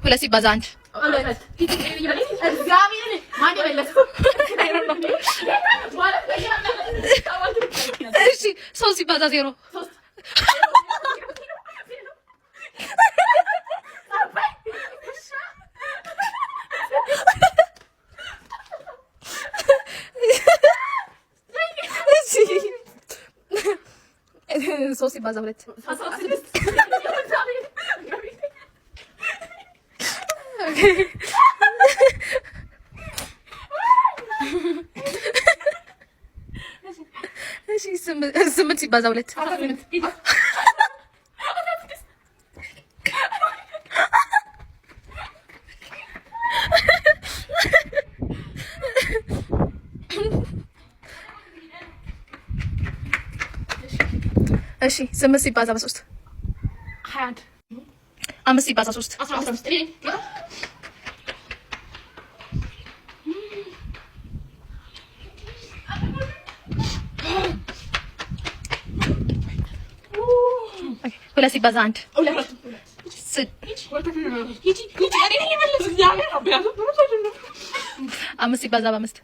ሁለት ሲባዛ አንድ እሺ ሶስት ሲባዛ ዜሮ ሶስት ሲባዛ ሁለት እሺ ስምንት ሲባዛ ሁለት እሺ ስምንት ሲባዛ በሶስት 21 አምስት ሲባዛ ሶስት 15 ሁለት ሲባዛ አንድ አምስት ሲባዛ በአምስት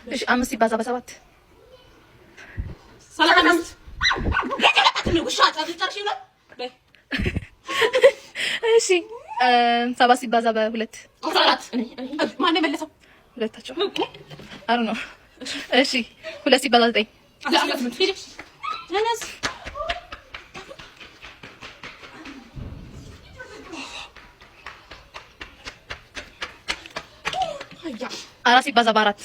እሺ አምስት ሲባዛ በሰባት እሺ ሰባት ሲባዛ በሁለት ማነው የመለሰው? ሁለታቸው አሩ ነው። እሺ ሁለት ሲባዛ ዘጠኝ አራት ሲባዛ በአራት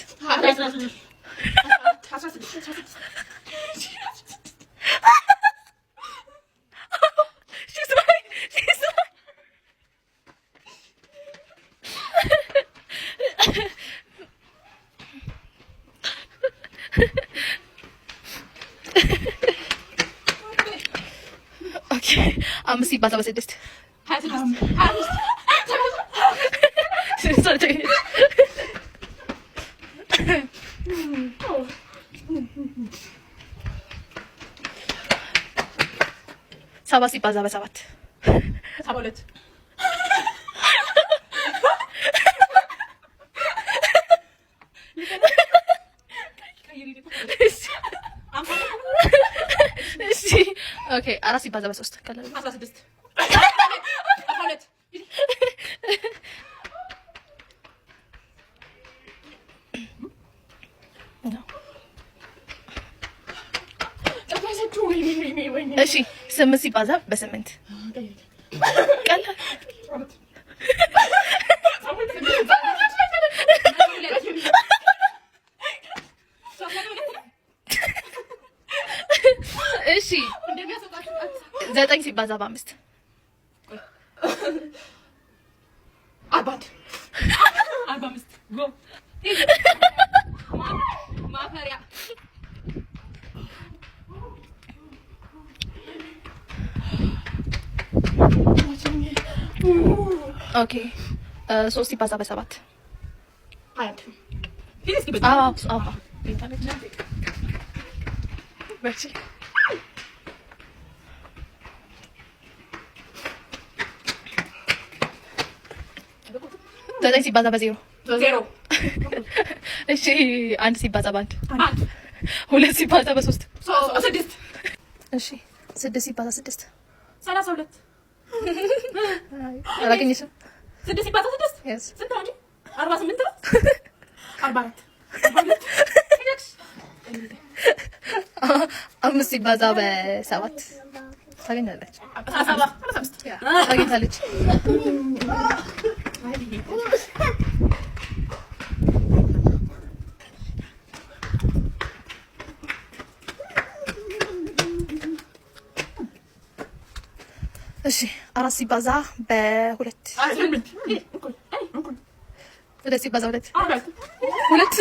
አምስት ሲባዛ በስድስት ሰባት ሲባዛ በሰባት 72 እሺ ኦኬ አራት ሲባዛ በሶስት 16 እሺ ስምንት ሲባዛ በስምንት ቀላል እሺ ዘጠኝ ሲባዛ በአምስት አባት 45 ጎ ማፈሪያ ኦኬ ሶስት ሲባዛ በሰባት 20 አዎ ዘጠኝ ሲባዛ በዜሮ ዜሮ እሺ አንድ ሲባዛ በአንድ ሁለት ሲባዛ በሶስት ስድስት እሺ ስድስት ሲባዛ ስድስት 32 አላገኘሽም? ስድስት ሲባዛ ስድስት ስንት ነው እንጂ 48 ነው 44 አምስት ሲባዛ በሰባት ታገኛለች። ታገኛለች። እሺ አራት ሲባዛ በሁለት ሁለት ሲባዛ ሁለት ሁለት